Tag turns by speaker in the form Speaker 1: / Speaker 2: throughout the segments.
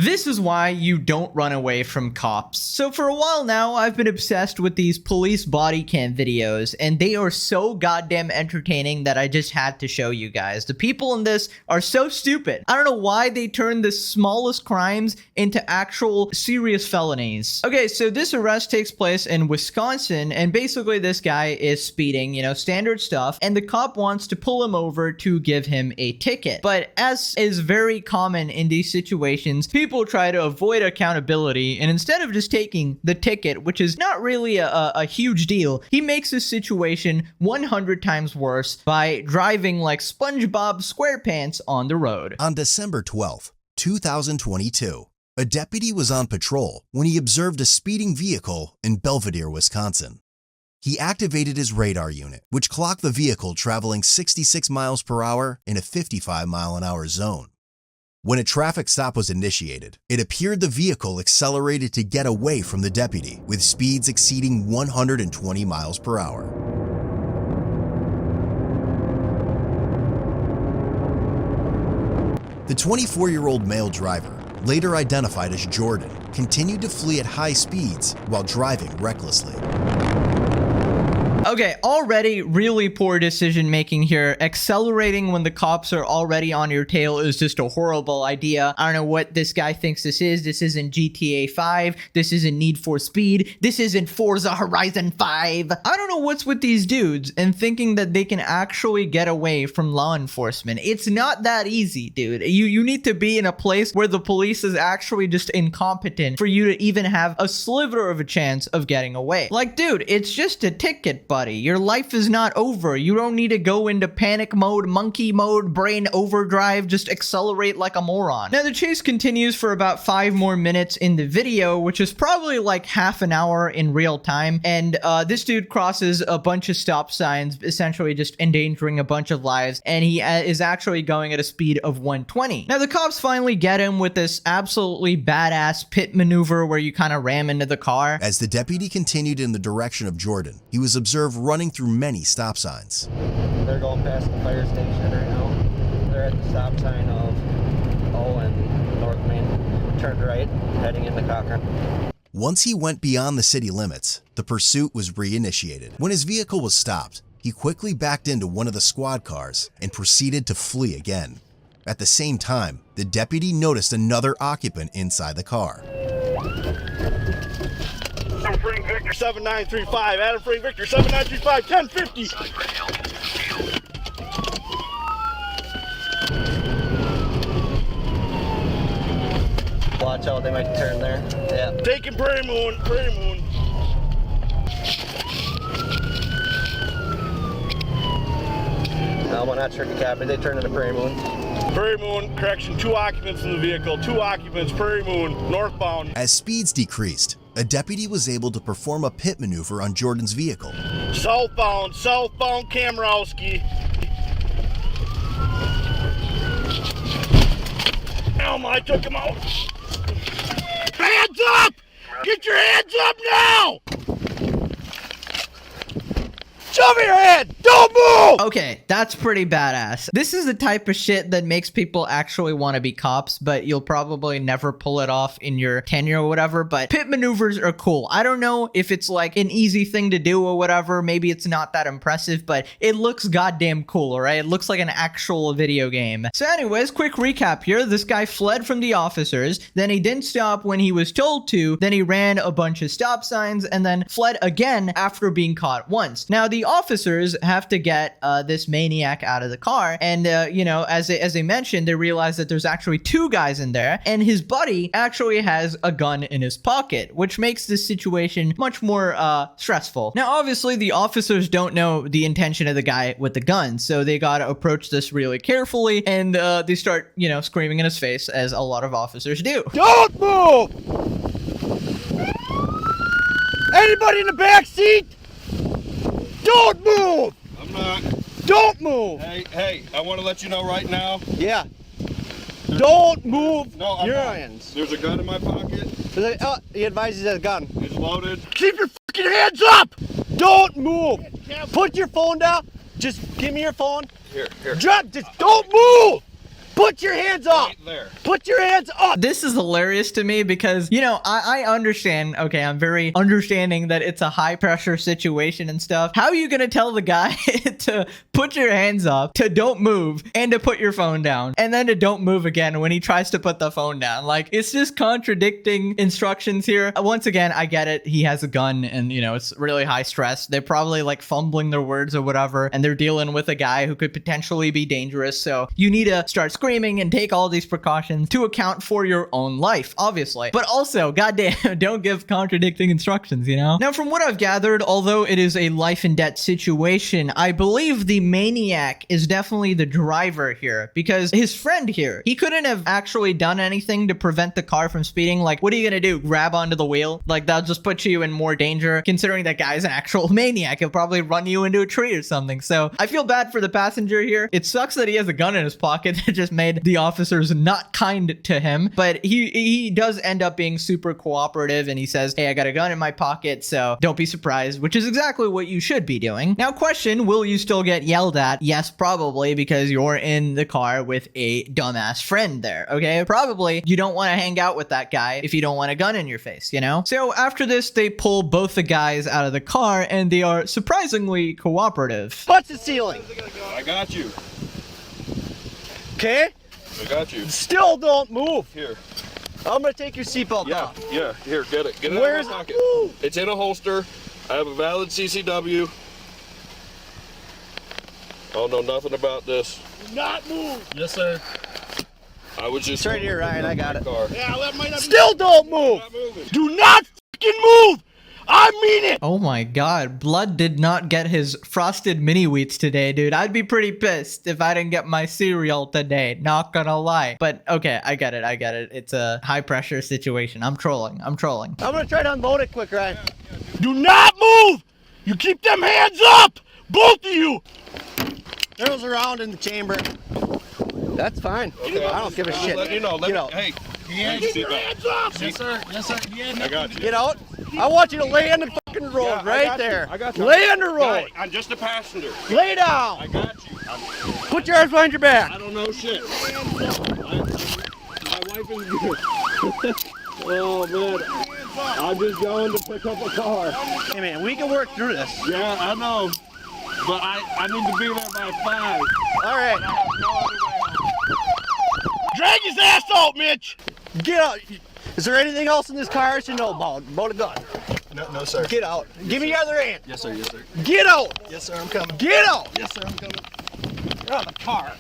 Speaker 1: This is why you don't run away from cops. So for a while now, I've been obsessed with these police body cam videos, and they are so goddamn entertaining that I just had to show you guys. The people in this are so stupid. I don't know why they turn the smallest crimes into actual serious felonies. Okay, so this arrest takes place in Wisconsin, and basically this guy is speeding, you know, standard stuff, and the cop wants to pull him over to give him a ticket. But as is very common in these situations, people try to avoid accountability, and instead of just taking the ticket, which is not really a huge deal, he makes the situation 100 times worse by driving like SpongeBob SquarePants on the road.
Speaker 2: On December 12th, 2022, a deputy was on patrol when he observed a speeding vehicle in Belvidere, Wisconsin. He activated his radar unit, which clocked the vehicle traveling 66 miles per hour in a 55-mile-an-hour zone. When a traffic stop was initiated, it appeared the vehicle accelerated to get away from the deputy with speeds exceeding 120 miles per hour. The 24-year-old male driver, later identified as Jordan, continued to flee at high speeds while driving recklessly.
Speaker 1: Okay, already really poor decision making here. Accelerating when the cops are already on your tail is just a horrible idea. I don't know what this guy thinks this is. This isn't GTA 5. This isn't Need for Speed. This isn't Forza Horizon 5. I don't know what's with these dudes and thinking that they can actually get away from law enforcement. It's not that easy, dude. You need to be in a place where the police is actually just incompetent for you to even have a sliver of a chance of getting away. Like, dude, it's just a ticket, buddy. Your life is not over. You don't need to go into panic mode, monkey mode, brain overdrive, just accelerate like a moron. Now, the chase continues for about 5 more minutes in the video, which is probably like half an hour in real time. And this dude crosses a bunch of stop signs, essentially just endangering a bunch of lives. And he is actually going at a speed of 120. Now, the cops finally get him with this absolutely badass pit maneuver where you kind of ram into the car.
Speaker 2: As the deputy continued in the direction of Jordan, he was observed running through many stop signs.
Speaker 3: They're going past the fire station right now. They're at the stop sign of Owen, North Main. Turned right, heading into Cochrane.
Speaker 2: Once he went beyond the city limits, the pursuit was reinitiated. When his vehicle was stopped, he quickly backed into one of the squad cars and proceeded to flee again. At the same time, the deputy noticed another occupant inside the car.
Speaker 4: Adam Frank Victor 7935. Adam Frank Victor 7935. 1050.
Speaker 3: Watch out, they might turn there. Yeah.
Speaker 4: Taking Prairie Moon. Prairie Moon.
Speaker 3: No, but not Turkey Copy. They turned into Prairie Moon.
Speaker 4: Prairie Moon, correction, 2 occupants in the vehicle. 2 occupants, Prairie Moon, northbound.
Speaker 2: As speeds decreased, a deputy was able to perform a pit maneuver on Jordan's vehicle.
Speaker 4: Southbound Kamrowski. I took him out. Hands up! Get your hands up now! Shove your head! Don't move!
Speaker 1: Okay, that's pretty badass. This is the type of shit that makes people actually want to be cops, but you'll probably never pull it off in your tenure or whatever, but pit maneuvers are cool. I don't know if it's like an easy thing to do or whatever. Maybe it's not that impressive, but it looks goddamn cool, all right? It looks like an actual video game. So anyways, quick recap here. This guy fled from the officers, then he didn't stop when he was told to, then he ran a bunch of stop signs, and then fled again after being caught once. Now, the officers have to get this maniac out of the car, and you know, as they mentioned, they realize that there's actually 2 guys in there, and his buddy actually has a gun in his pocket, which makes this situation much more stressful. Now, obviously, the officers don't know the intention of the guy with the gun, so they gotta approach this really carefully, and they start, you know, screaming in his face, as a lot of officers do.
Speaker 4: Don't move! Anybody in the back seat? Don't move!
Speaker 5: I'm not.
Speaker 4: Don't move!
Speaker 5: Hey, I want to let you know right now.
Speaker 4: Yeah. Don't move
Speaker 5: No, I'm
Speaker 4: your
Speaker 5: not.
Speaker 4: hands.
Speaker 5: There's a gun in my pocket.
Speaker 4: He advises he has a gun.
Speaker 5: It's loaded.
Speaker 4: Keep your fucking hands up! Don't move! Put your phone down. Just give me your phone.
Speaker 5: Here.
Speaker 4: Drop. Just don't move! Put your hands up!
Speaker 5: Right there.
Speaker 4: Put your hands up!
Speaker 1: This is hilarious to me because, you know, I understand. Okay, I'm very understanding that it's a high pressure situation and stuff. How are you going to tell the guy to put your hands up, to don't move, and to put your phone down, and then to don't move again when he tries to put the phone down? Like, it's just contradicting instructions here. Once again, I get it. He has a gun and, you know, it's really high stress. They're probably like fumbling their words or whatever, and they're dealing with a guy who could potentially be dangerous. So you need to start screaming and take all these precautions to account for your own life, obviously. But also, goddamn, don't give contradicting instructions, you know? Now, from what I've gathered, although it is a life and death situation, I believe the maniac is definitely the driver here, because his friend here, he couldn't have actually done anything to prevent the car from speeding. Like, what are you gonna do? Grab onto the wheel? Like, that'll just put you in more danger, considering that guy's an actual maniac. He'll probably run you into a tree or something. So I feel bad for the passenger here. It sucks that he has a gun in his pocket that just made the officers not kind to him, but he does end up being super cooperative, and he says, hey, I got a gun in my pocket, so don't be surprised, which is exactly what you should be doing. Now, question, will you still get yelled at? Yes, probably, because you're in the car with a dumbass friend there, okay? Probably you don't want to hang out with that guy if you don't want a gun in your face, you know? So after this, they pull both the guys out of the car, and they are surprisingly cooperative.
Speaker 4: Punch the ceiling.
Speaker 5: I got you.
Speaker 4: Okay?
Speaker 5: I got you.
Speaker 4: Still don't move.
Speaker 5: Here.
Speaker 4: I'm gonna take your seatbelt
Speaker 5: Yeah,
Speaker 4: off.
Speaker 5: yeah. Here, get it. Get it
Speaker 4: Where's
Speaker 5: out of my
Speaker 4: it?
Speaker 5: pocket.
Speaker 4: Ooh.
Speaker 5: It's in a holster. I have a valid CCW. I don't know nothing about this.
Speaker 4: Not move.
Speaker 5: Yes, sir. I was just...
Speaker 4: It's right here, Ryan. I got it.
Speaker 5: Car.
Speaker 4: Yeah, that might not Still don't move.
Speaker 5: Not moving.
Speaker 4: Do not fucking move. I mean it.
Speaker 1: Oh my god, Blood did not get his frosted mini wheats today, dude. I'd be pretty pissed if I didn't get my cereal today, not gonna lie. But okay, I get it. It's a high pressure situation. I'm trolling.
Speaker 4: I'm gonna try to unload it quick, Ryan. Do not move. You keep them hands up, both of you. Arrows around in the chamber. That's fine.
Speaker 5: Okay.
Speaker 4: I don't give a shit.
Speaker 5: Let you know.
Speaker 4: Get out.
Speaker 5: Hey.
Speaker 4: Keep your hands up.
Speaker 5: Yes, sir. Yes, sir. I got you.
Speaker 4: Get out. I want you to lay on the fucking road
Speaker 5: Yeah, I
Speaker 4: right
Speaker 5: got you.
Speaker 4: there.
Speaker 5: I got you.
Speaker 4: Lay on the road.
Speaker 5: Guy, I'm just a passenger.
Speaker 4: Lay down.
Speaker 5: I got you.
Speaker 4: Put your arms behind your back.
Speaker 5: I don't know shit. My wife is good. Oh, man. I'm just going to pick up a car.
Speaker 4: Hey, man, we can work through this.
Speaker 5: Yeah, I know. But I need to be there by 5.
Speaker 4: All right.
Speaker 5: I have no other way out.
Speaker 4: Drag his ass out, Mitch. Get out. Is there anything else in this car I should know about a gun?
Speaker 6: No, sir.
Speaker 4: Get out. Give me your other hand.
Speaker 6: Yes, sir. Yes, sir.
Speaker 4: Get out.
Speaker 6: Yes, sir. I'm coming.
Speaker 4: Get out.
Speaker 6: Yes, sir. I'm coming.
Speaker 4: Get out of the car.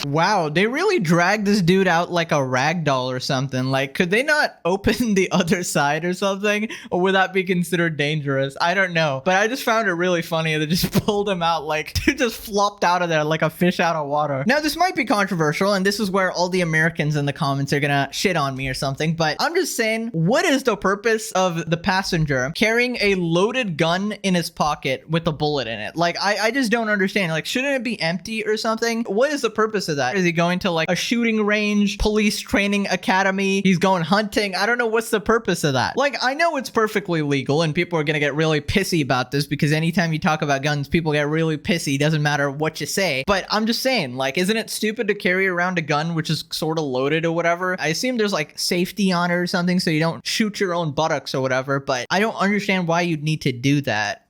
Speaker 1: Wow, they really dragged this dude out like a rag doll or something. Like, could they not open the other side or something? Or would that be considered dangerous? I don't know. But I just found it really funny that they just pulled him out like, dude just flopped out of there like a fish out of water. Now, this might be controversial, and this is where all the Americans in the comments are gonna shit on me or something, but I'm just saying, what is the purpose of the passenger carrying a loaded gun in his pocket with a bullet in it? Like, I just don't understand. Like, shouldn't it be empty or something? What is the purpose of that? Is he going to like a shooting range, police training academy? He's going hunting? I don't know what's the purpose of that. Like, I know it's perfectly legal and people are gonna get really pissy about this because anytime you talk about guns, people get really pissy. Doesn't matter what you say. But I'm just saying, like, isn't it stupid to carry around a gun which is sort of loaded or whatever? I assume there's like safety on it or something so you don't shoot your own buttocks or whatever, but I don't understand why you'd need to do that.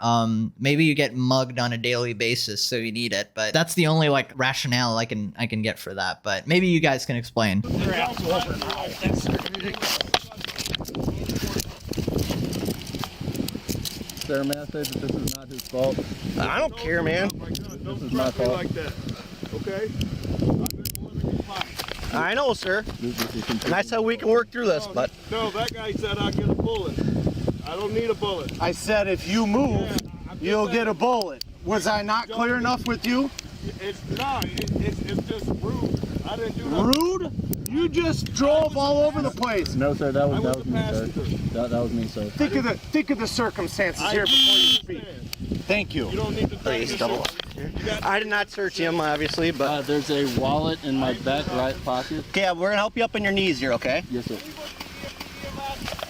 Speaker 1: Maybe you get mugged on a daily basis so you need it, but that's the only like rationale I can get for that. But maybe you guys can explain.
Speaker 4: Is
Speaker 7: there a message that this is not his fault?
Speaker 4: I don't care, man.
Speaker 7: This is my fault.
Speaker 5: Like that. Okay? I've been living in life.
Speaker 4: I know, sir.
Speaker 7: This is
Speaker 4: And that's how we can work through this, but
Speaker 5: No, that guy said I'd get a bullet. I don't need a bullet.
Speaker 6: I said if you move, you'll get a bullet. Was I not clear enough with you?
Speaker 5: It's not. It's just rude. I didn't do nothing.
Speaker 6: Rude? You just drove all over the place.
Speaker 7: No, sir, that
Speaker 5: I
Speaker 7: was
Speaker 5: was the
Speaker 7: me, sir.
Speaker 5: passenger.
Speaker 7: That was me, sir.
Speaker 6: Think of the circumstances here before you speak. Thank you.
Speaker 5: You don't need to
Speaker 4: Please, double up. I did not search him, obviously, but
Speaker 7: There's a wallet in my back right pocket.
Speaker 4: okay, we're gonna help you up on your knees here, okay?
Speaker 7: Yes, sir.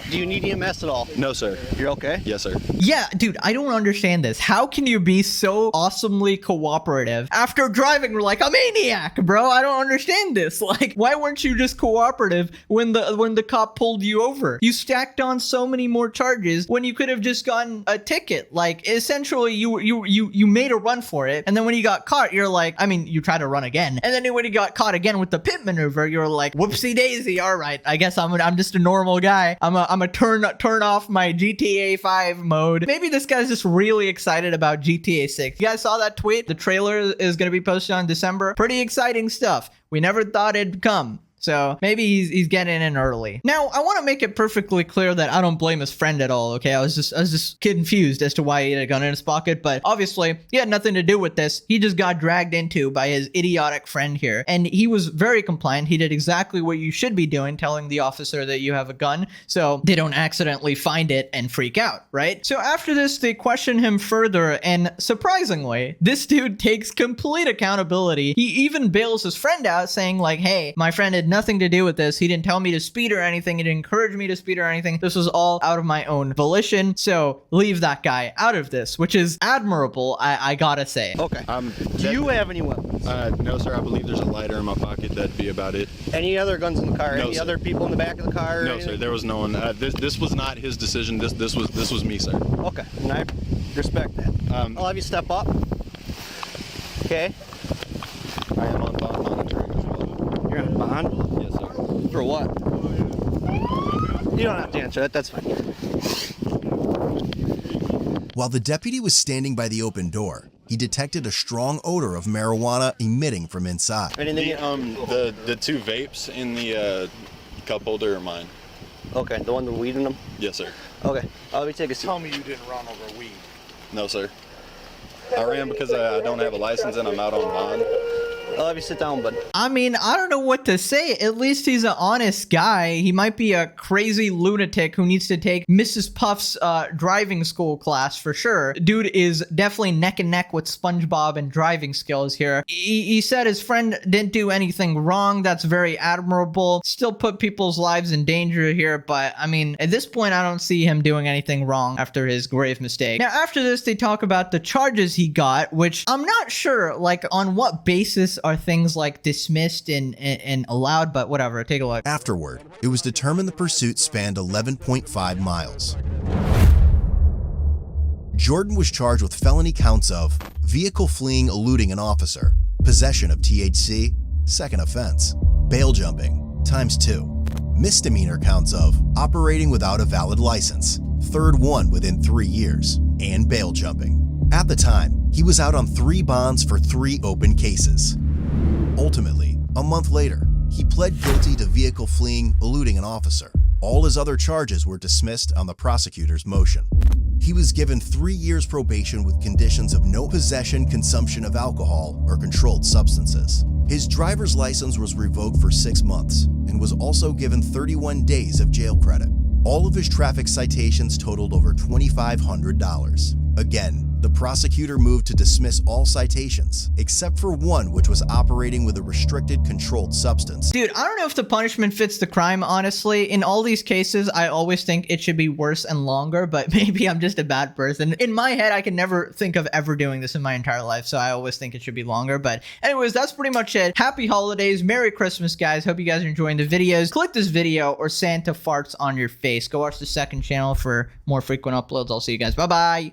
Speaker 3: Do you need EMS at all?
Speaker 8: No, sir.
Speaker 3: You're okay?
Speaker 8: Yes, sir.
Speaker 1: Yeah, dude, I don't understand this. How can you be so awesomely cooperative after driving like a maniac, bro? I don't understand this. Like, why weren't you just cooperative when the cop pulled you over? You stacked on so many more charges when you could have just gotten a ticket. Like, essentially, you made a run for it, and then when you got caught, you're like, I mean, you tried to run again, and then when you got caught again with the pit maneuver, you're like, whoopsie daisy. All right, I guess I'm just a normal guy. I'm a turn off my GTA 5 mode. Maybe this guy's just really excited about GTA 6. You guys saw that tweet? The trailer is going to be posted on December. Pretty exciting stuff. We never thought it'd come. So maybe he's getting in early. Now, I want to make it perfectly clear that I don't blame his friend at all, okay? I was just confused as to why he had a gun in his pocket, but obviously he had nothing to do with this. He just got dragged into by his idiotic friend here, and he was very compliant. He did exactly what you should be doing, telling the officer that you have a gun, so they don't accidentally find it and freak out, right? So after this, they question him further, and surprisingly, this dude takes complete accountability. He even bails his friend out, saying like, hey, my friend had nothing to do with this. He didn't tell me to speed or anything. He didn't encourage me to speed or anything. This was all out of my own volition. So leave that guy out of this, which is admirable, I gotta say.
Speaker 3: Okay. Do you have any weapons?
Speaker 8: No, sir. I believe there's a lighter in my pocket. That'd be about it.
Speaker 3: Any other guns in the car?
Speaker 8: No,
Speaker 3: Any
Speaker 8: sir.
Speaker 3: other people in the back of the car? or
Speaker 8: No,
Speaker 3: anything?
Speaker 8: sir. There was no one. This was not his decision. This was me, sir.
Speaker 3: Okay, and I respect that. I'll have you step up. Okay.
Speaker 8: I am on bond monitoring as well.
Speaker 3: You're on bond?
Speaker 8: Yes, sir.
Speaker 3: For what? You don't have to answer that. That's fine.
Speaker 2: While the deputy was standing by the open door, he detected a strong odor of marijuana emitting from inside.
Speaker 3: Anything?
Speaker 8: The two vapes in the cup holder are mine.
Speaker 3: Okay, the one with weed in them?
Speaker 8: Yes, sir.
Speaker 3: Okay, let me take a seat.
Speaker 6: Tell me you didn't run over weed.
Speaker 8: No, sir. I ran because I don't have a license and I'm out on bond.
Speaker 3: I'll have you sit down, bud.
Speaker 1: I mean, I don't know what to say. At least he's an honest guy. He might be a crazy lunatic who needs to take Mrs. Puff's driving school class for sure. Dude is definitely neck and neck with SpongeBob in driving skills here. He said his friend didn't do anything wrong. That's very admirable. Still put people's lives in danger here, but I mean, at this point, I don't see him doing anything wrong after his grave mistake. Now, after this, they talk about the charges he got, which I'm not sure, like, on what basis are things like dismissed and allowed, but whatever, take a look.
Speaker 2: Afterward, it was determined the pursuit spanned 11.5 miles. Jordan was charged with felony counts of vehicle fleeing eluding an officer, possession of THC, second offense, bail jumping, ×2, misdemeanor counts of operating without a valid license, third one within 3 years, and bail jumping. At the time, he was out on 3 bonds for 3 open cases. Ultimately, a month later, he pled guilty to vehicle fleeing, eluding an officer. All his other charges were dismissed on the prosecutor's motion. He was given 3 years probation with conditions of no possession, consumption of alcohol, or controlled substances. His driver's license was revoked for 6 months and was also given 31 days of jail credit. All of his traffic citations totaled over $2,500. Again, the prosecutor moved to dismiss all citations, except for one which was operating with a restricted controlled substance.
Speaker 1: Dude, I don't know if the punishment fits the crime, honestly. In all these cases, I always think it should be worse and longer, but maybe I'm just a bad person. In my head, I can never think of ever doing this in my entire life, so I always think it should be longer. But anyways, that's pretty much it. Happy holidays. Merry Christmas, guys. Hope you guys are enjoying the videos. Click this video or Santa farts on your face. Go watch the second channel for more frequent uploads. I'll see you guys. Bye-bye.